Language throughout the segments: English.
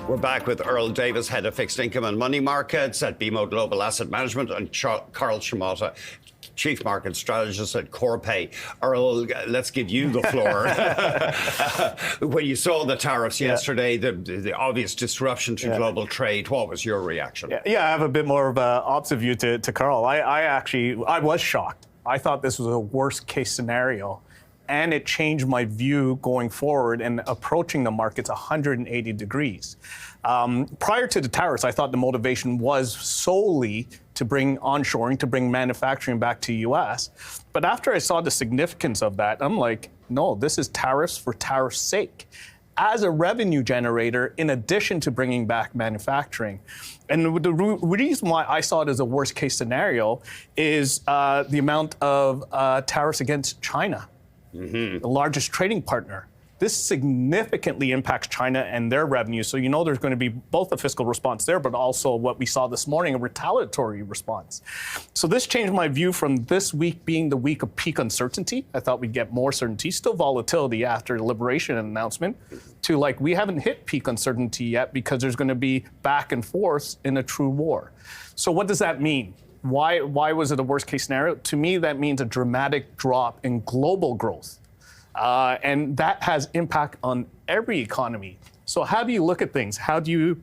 We're back with Earl Davis, Head of Fixed Income and Money Markets at BMO Global Asset Management, and Karl Schamotta, Chief Market Strategist at Corpay. Earl, let's give you the floor. When you saw the tariffs yesterday, the obvious disruption to global trade, what was your reaction? Yeah, I have a bit more of an opposite view to Karl. I was shocked. I thought this was a worst case scenario. And it changed my view going forward and approaching the markets 180 degrees. Prior to the tariffs, I thought the motivation was solely to bring onshoring, to bring manufacturing back to the U.S. But after I saw the significance of that, I'm like, no, this is tariffs for tariff's sake, as a revenue generator in addition to bringing back manufacturing. And the reason why I saw it as a worst case scenario is the amount of tariffs against China. The largest trading partner. This significantly impacts China and their revenue. So you know there's going to be both a fiscal response there, but also what we saw this morning, a retaliatory response. So this changed my view from this week being the week of peak uncertainty. I thought we'd get more certainty, still volatility after the liberation announcement, to like we haven't hit peak uncertainty yet because there's going to be back and forth in a true war. So what does that mean? Why was it a worst case scenario? To me, that means a dramatic drop in global growth. And that has impact on every economy. So how do you look at things? How do you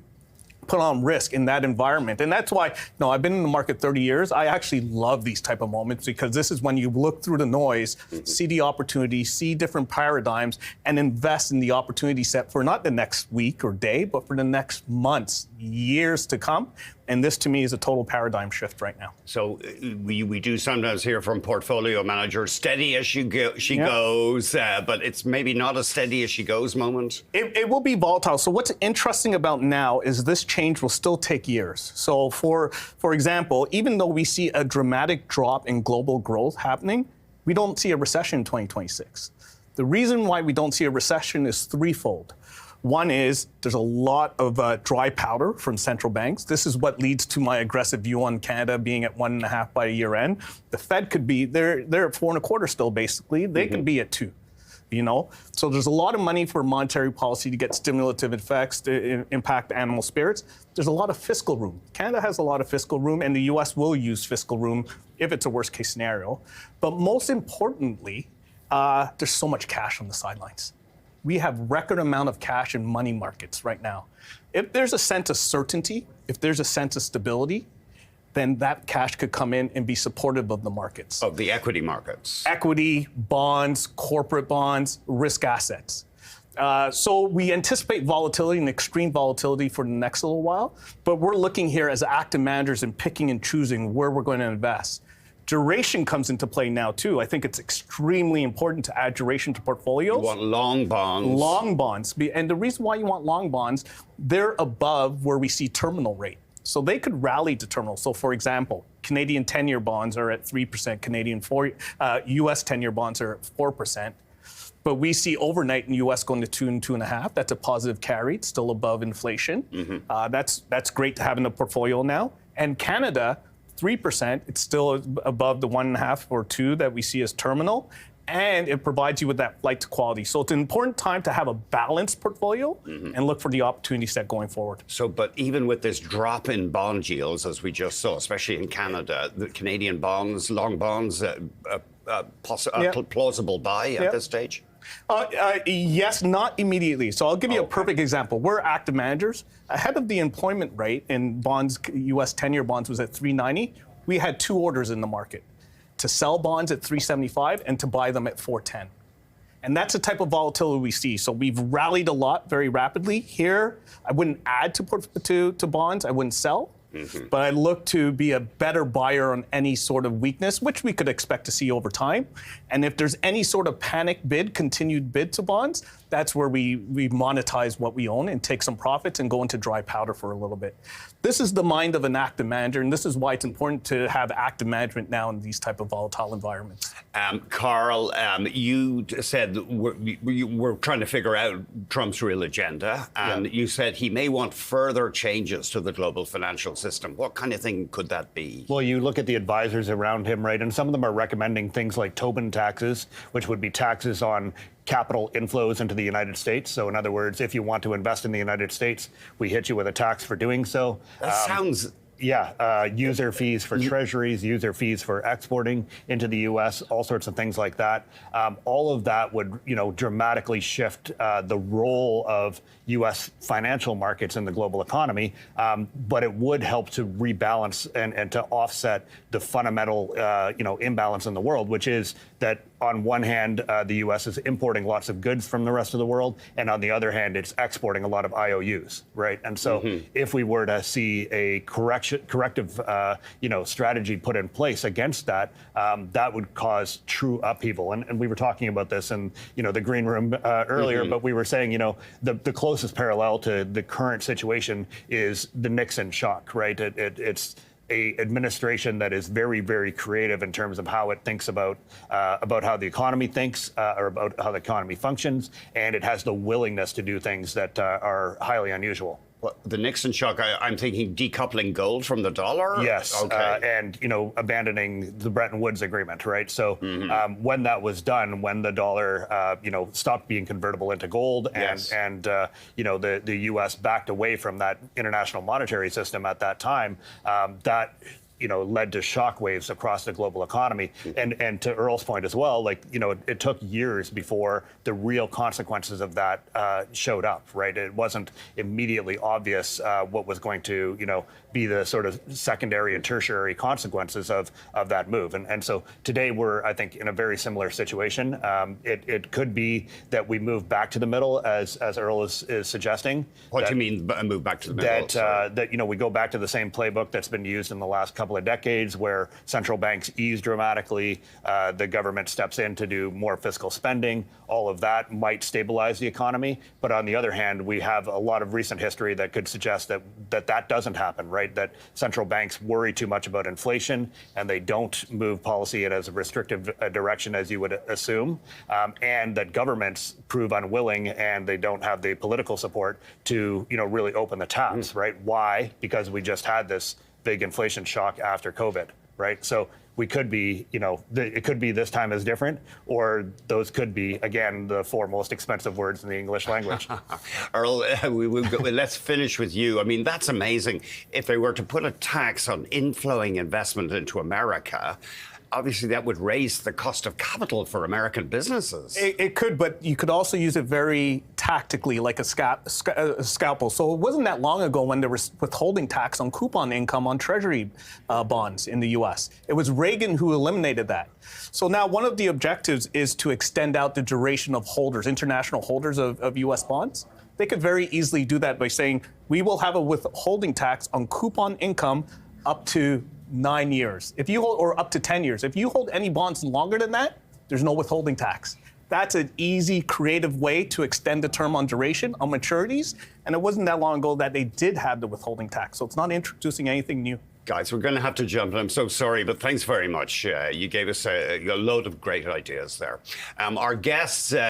put on risk in that environment? And that's why, I've been in the market 30 years. I actually love these type of moments because this is when you look through the noise, see the opportunity, see different paradigms, and invest in the opportunity set for not the next week or day, but for the next months, years to come. And this, to me, is a total paradigm shift right now. So we do sometimes hear from portfolio managers, steady as she goes, but it's maybe not a steady as she goes moment. It will be volatile. So what's interesting about now is this change will still take years. So for example, even though we see a dramatic drop in global growth happening, we don't see a recession in 2026. The reason why we don't see a recession is threefold. One is there's a lot of dry powder from central banks. This is what leads to my aggressive view on Canada being at 1.5 by year end. The Fed could be, they're at 4.25 still, basically. They could be at 2. So there's a lot of money for monetary policy to get stimulative effects to impact animal spirits. There's a lot of fiscal room. Canada has a lot of fiscal room, and the U.S. will use fiscal room if it's a worst case scenario. But most importantly, there's so much cash on the sidelines. We have record amount of cash in money markets right now. If there's a sense of certainty, if there's a sense of stability, then that cash could come in and be supportive of the markets. Of the equity markets. Equity, bonds, corporate bonds, risk assets. So we anticipate volatility and extreme volatility for the next little while, but we're looking here as active managers and picking and choosing where we're going to invest. Duration comes into play now, too. I think it's extremely important to add duration to portfolios. You want long bonds. Long bonds. And the reason why you want long bonds, they're above where we see terminal rate. So they could rally to terminal. So, for example, Canadian 10-year bonds are at 3%, U.S. 10-year bonds are at 4%. But we see overnight in the U.S. going to 2 and 2.5. That's a positive carry. It's still above inflation. That's great to have in the portfolio now. And Canada, 3%, it's still above the 1.5 or 2 that we see as terminal, and it provides you with that flight to quality. So it's an important time to have a balanced portfolio and look for the opportunity set going forward. So, but even with this drop in bond yields, as we just saw, especially in Canada, the Canadian bonds, long bonds, plausible buy at this stage? Yes, not immediately. So I'll give you a perfect example. We're active managers. Ahead of the employment rate in bonds, U.S. 10-year bonds was at 3.90. We had 2 orders in the market, to sell bonds at 3.75 and to buy them at 4.10. And that's the type of volatility we see. So we've rallied a lot very rapidly. Here, I wouldn't add to bonds. I wouldn't sell. But I look to be a better buyer on any sort of weakness, which we could expect to see over time. And if there's any sort of panic bid, continued bid to bonds, that's where we monetize what we own and take some profits and go into dry powder for a little bit. This is the mind of an active manager, and this is why it's important to have active management now in these type of volatile environments. Karl, you said we're trying to figure out Trump's real agenda, and you said he may want further changes to the global financial system. system. What kind of thing could that be? Well, you look at the advisors around him, right, and some of them are recommending things like Tobin taxes, which would be taxes on capital inflows into the United States. So in other words, if you want to invest in the United States, we hit you with a tax for doing so. That sounds... Yeah, user fees for treasuries, user fees for exporting into the U.S., all sorts of things like that. All of that would, dramatically shift the role of U.S. financial markets in the global economy, but it would help to rebalance and to offset the fundamental, imbalance in the world, which is that on one hand, the U.S. is importing lots of goods from the rest of the world, and on the other hand, it's exporting a lot of IOUs, right? And so if we were to see a corrective, strategy put in place against that, that would cause true upheaval. And we were talking about this in, the green room earlier, but we were saying, the closest parallel to the current situation is the Nixon shock, right? It's a administration that is very, very creative in terms of how it thinks about how the economy thinks or about how the economy functions, and it has the willingness to do things that are highly unusual. Well, the Nixon shock, I'm thinking decoupling gold from the dollar? Yes, okay. And abandoning the Bretton Woods agreement, right? So when that was done, when the dollar, stopped being convertible into gold, and the U.S. backed away from that international monetary system at that time, that led to shockwaves across the global economy. And to Earl's point as well, it took years before the real consequences of that showed up, right? It wasn't immediately obvious what was going to, be the sort of secondary and tertiary consequences of that move. And so today we're, I think, in a very similar situation. It could be that we move back to the middle, as Earl is suggesting. What do you mean move back to the middle? That we go back to the same playbook that's been used in the last couple of decades, where central banks ease dramatically, the government steps in to do more fiscal spending. All of that might stabilize the economy. But on the other hand, we have a lot of recent history that could suggest that doesn't happen, right? That central banks worry too much about inflation and they don't move policy in as a restrictive direction as you would assume, and that governments prove unwilling and they don't have the political support to really open the taps, right? Why? Because we just had this big inflation shock after COVID, right? So we could be, it could be this time is different, or those could be, again, the four most expensive words in the English language. Earl, let's finish with you. I mean, that's amazing. If they were to put a tax on inflowing investment into America, obviously that would raise the cost of capital for American businesses. It could, but you could also use it very tactically, like a scalpel. So it wasn't that long ago when there was withholding tax on coupon income on treasury bonds in the U.S. It was Reagan who eliminated that. So now one of the objectives is to extend out the duration of holders, international holders of U.S. bonds. They could very easily do that by saying, we will have a withholding tax on coupon income up to 9 years. If you hold, or up to 10 years. If you hold any bonds longer than that, there's no withholding tax. That's an easy, creative way to extend the term on duration, on maturities. And it wasn't that long ago that they did have the withholding tax. So it's not introducing anything new. Guys, we're going to have to jump, and I'm so sorry, but thanks very much. You gave us a load of great ideas there. Our guests...